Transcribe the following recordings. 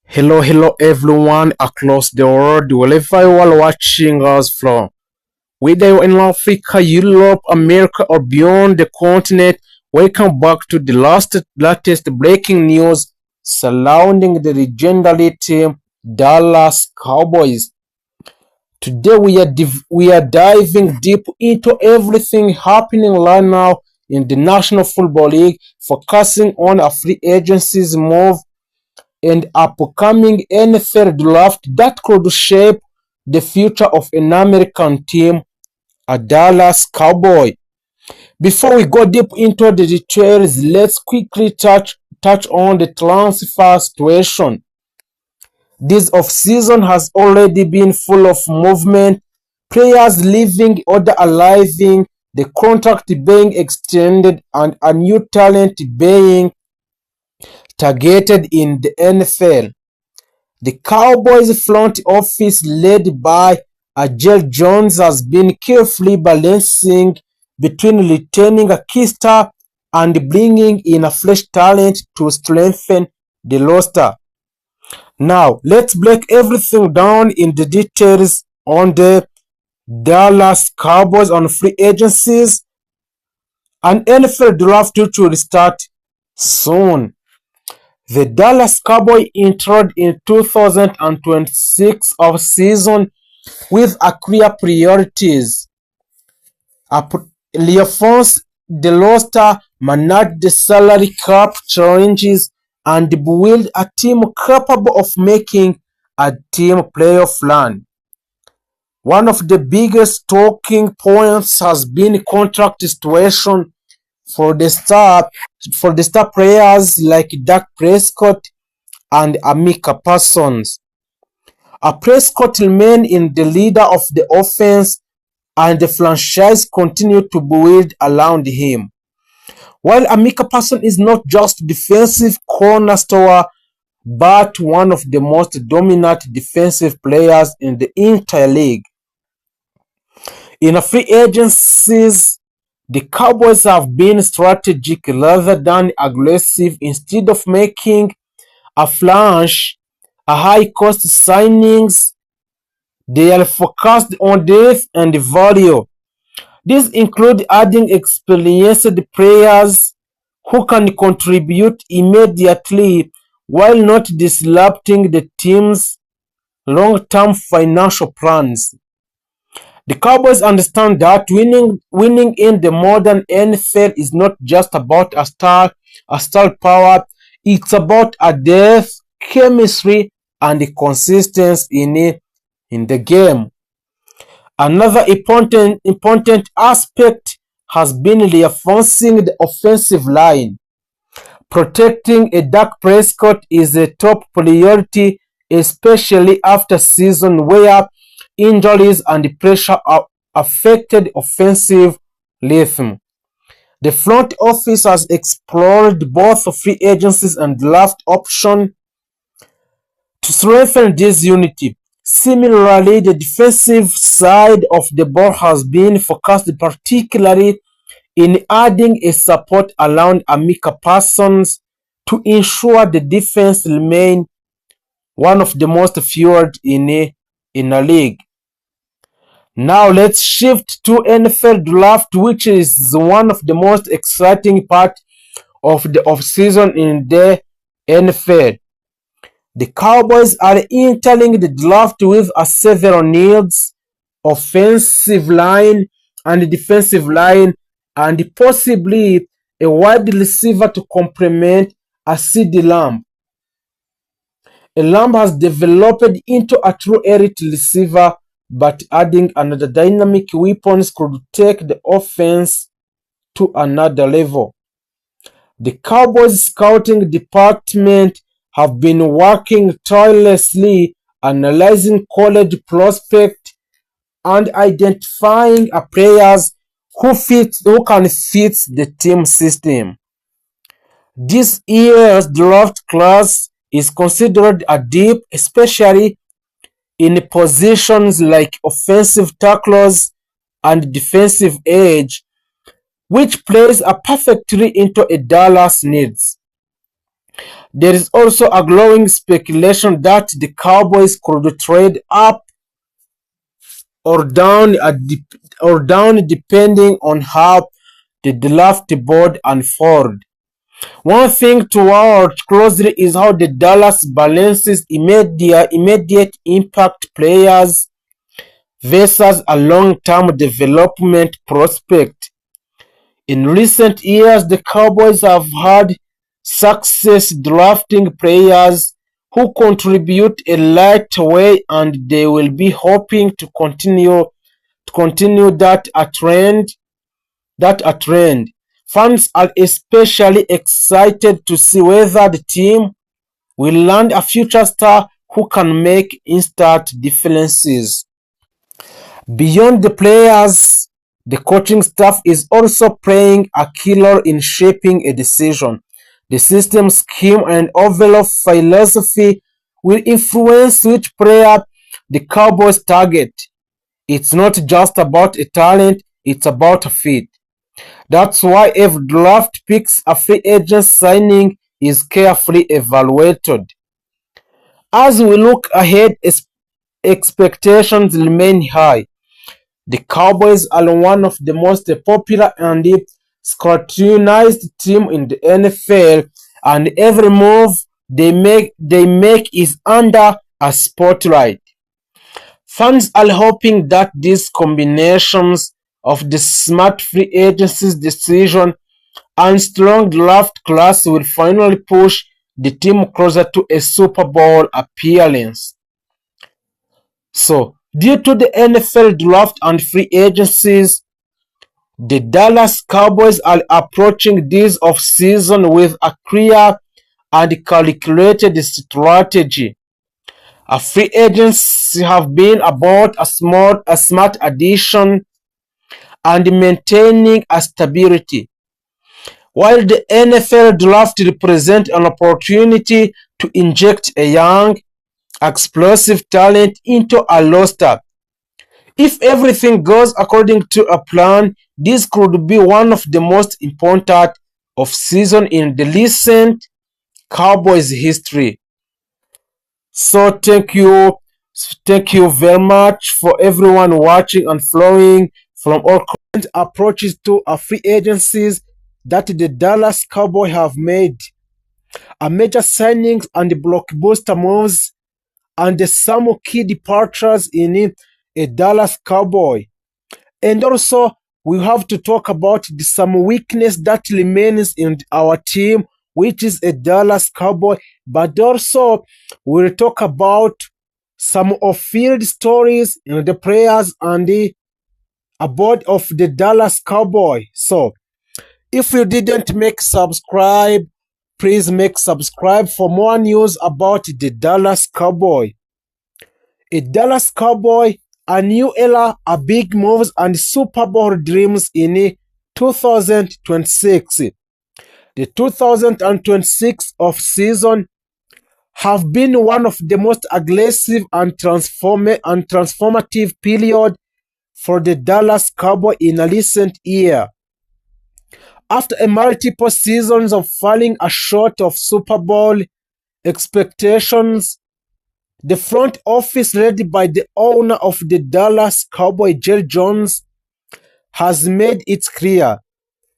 Hello everyone across the world, wherever you are watching us from. Whether you're in Africa, Europe, America, or beyond the continent, welcome back to the latest breaking news surrounding the legendary team Dallas Cowboys. Today we are diving deep into everything happening right now in the National Football League, focusing on a free agencies move and upcoming NFL draft that could shape the future of an American team, a Dallas Cowboy. Before we go deep into the details, let's quickly touch on the transfer situation. This offseason has already been full of movement, players leaving, other arriving, the contract being extended, and a new talent being targeted in the NFL. The Cowboys front office, led by Jerry Jones, has been carefully balancing between retaining a key star and bringing in a fresh talent to strengthen the roster. Now, let's break everything down in the details on the Dallas Cowboys on free agencies and NFL draft due to restart soon. The Dallas Cowboys entered in 2026 off-season with a clear priorities: reinforce the roster, manage the salary cap challenges, and build a team capable of making a team playoff run. One of the biggest talking points has been contract situation for the star players like Dak Prescott and Micah Parsons. Prescott remained in the leader of the offense, and the franchise continued to build around him. While Micah Parson is not just defensive cornerstone, but one of the most dominant defensive players in the entire league. In free agencies, the Cowboys have been strategic rather than aggressive. Instead of making a flash, a high-cost signings, they are focused on depth and value. This includes adding experienced players who can contribute immediately while not disrupting the team's long-term financial plans. The Cowboys understand that winning in the modern NFL is not just about a star power. It's about a depth, chemistry, and consistency in the game. Another important aspect has been reinforcing the offensive line. Protecting a Dak Prescott is a top priority, especially after season where injuries and pressure affected offensive rhythm. The front office has explored both free agencies and draft options to strengthen this unity. Similarly, the defensive side of the ball has been focused particularly in adding a support around Micah Parsons to ensure the defense remain one of the most feared in a league. Now let's shift to NFL draft, which is one of the most exciting part of the offseason in the NFL. The Cowboys are entering the draft with several needs: offensive line and defensive line, and possibly a wide receiver to complement a CD Lamb. Lamb has developed into a true elite receiver, but adding another dynamic weapon could take the offense to another level. The Cowboys scouting department have been working tirelessly analyzing college prospects and identifying players who can fit the team system. This year's draft class is considered a deep, especially in positions like offensive tackles and defensive edge, which plays perfectly into a Dallas needs. There is also a growing speculation that the Cowboys could trade up or down depending on how the draft board unfolds. One thing to watch closely is how the Dallas balances immediate impact players versus a long-term development prospect. In recent years, the Cowboys have had success drafting players who contribute a light way, and they will be hoping to continue that a trend. Fans are especially excited to see whether the team will land a future star who can make instant differences. Beyond the players, the coaching staff is also playing a key role in shaping a decision. The system, scheme, and overall philosophy will influence which player the Cowboys target. It's not just about a talent, it's about a fit. That's why every draft picks a free agent signing is carefully evaluated. As we look ahead, expectations remain high. The Cowboys are one of the most popular and scrutinized teams in the NFL, and every move they make is under a spotlight. Fans are hoping that these combinations of the smart free agency decision and strong draft class will finally push the team closer to a Super Bowl appearance. So, due to the NFL draft and free agencies, the Dallas Cowboys are approaching this offseason with a clear and calculated strategy. A free agents have been about a smart addition and maintaining a stability, while the NFL draft represents an opportunity to inject a young, explosive talent into a roster. If everything goes according to a plan, this could be one of the most important off-season in the recent Cowboys history. So thank you very much for everyone watching and following from all current approaches to a free agencies that the Dallas Cowboys have made, a major signings and blockbuster moves, and some key departures in a Dallas Cowboy. And also, we have to talk about some weakness that remains in our team, which is a Dallas Cowboy. But also, we'll talk about some off-field stories in the players and the aboard of the Dallas Cowboy. So, if you didn't make subscribe, please make subscribe for more news about the Dallas Cowboy. A Dallas Cowboy, a new era, a big moves and Super Bowl dreams in 2026. The 2026 off-season have been one of the most aggressive and transformative period for the Dallas Cowboys in a recent year. After a multiple seasons of falling short of Super Bowl expectations, the front office led by the owner of the Dallas Cowboys, Jerry Jones, has made it clear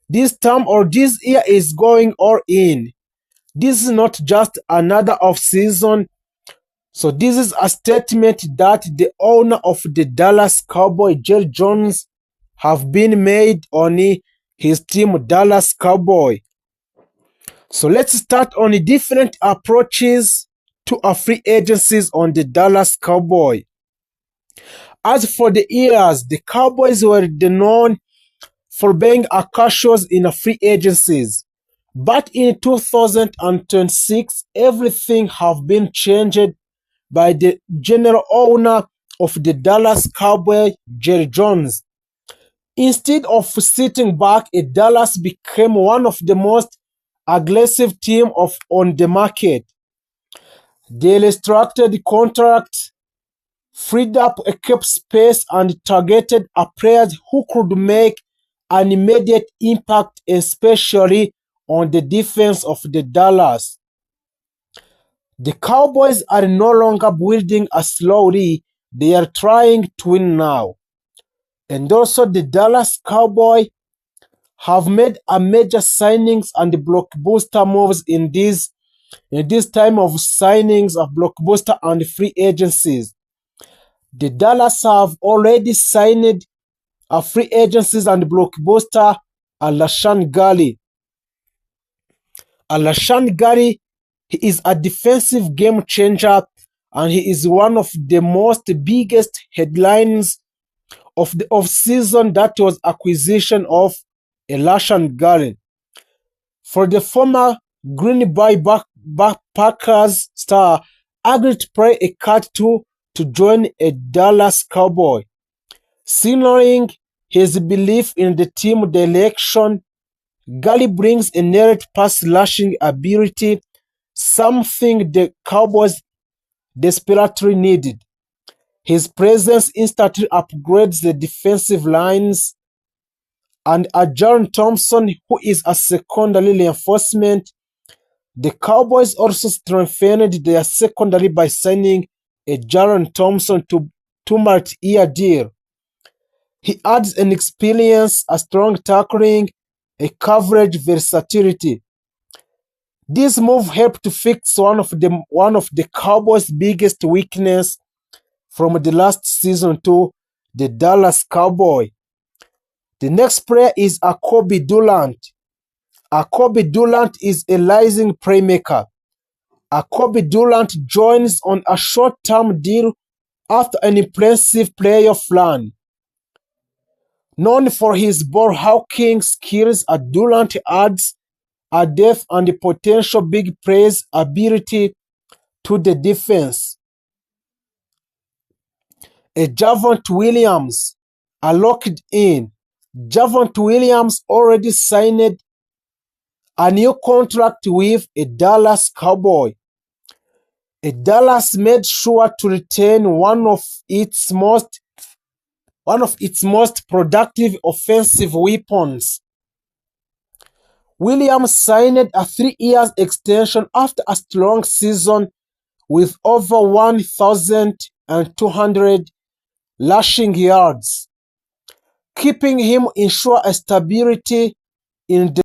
this term or this year is going all in. This is not just another off-season. So this is a statement that the owner of the Dallas Cowboys, Jerry Jones, have been made on his team Dallas Cowboys. So let's start on the different approaches to a free agencies on the Dallas Cowboys. As for the years, the Cowboys were known for being cautious in free agencies. But in 2026, everything have been changed by the general owner of the Dallas Cowboys, Jerry Jones. Instead of sitting back, Dallas became one of the most aggressive team on the market. They restructured contracts, freed up a cap space, and targeted players who could make an immediate impact, especially on the defense of the Dallas. The Cowboys are no longer building a slowly, they are trying to win now. And also the Dallas Cowboys have made a major signings and blockbuster moves in this time of signings of blockbuster and free agencies. The Dallas have already signed a free agencies and blockbuster Alashan Gary. Alashan Gary, he is a defensive game changer and he is one of the most biggest headlines of the off-season. That was acquisition of Alashan Gary. For the former Green Bay Packers star, agreed to pay a cut to join a Dallas Cowboy, signaling his belief in the team direction. Gally brings a inherent pass-rushing ability, something the Cowboys desperately needed. His presence instantly upgrades the defensive lines, and Jaron Thompson, who is a secondary reinforcement. The Cowboys also strengthened their secondary by signing a Jaron Thompson to multi-year deal. He adds an experience, a strong tackling, a coverage versatility. This move helped to fix one of the Cowboys' biggest weakness from the last season to the Dallas Cowboys. The next player is Kobe Durant. Kobe Durant is a rising playmaker. Kobe Durant joins on a short-term deal after an impressive playoff run. Known for his ball-hawking skills, Durant adds a depth and potential big plays ability to the defense. Javonte Williams are locked in. Javonte Williams already signed a new contract with a Dallas Cowboy. Dallas made sure to retain one of its most productive offensive weapons. Williams signed a 3-year extension after a strong season with over 1,200 rushing yards, keeping him ensure a stability in the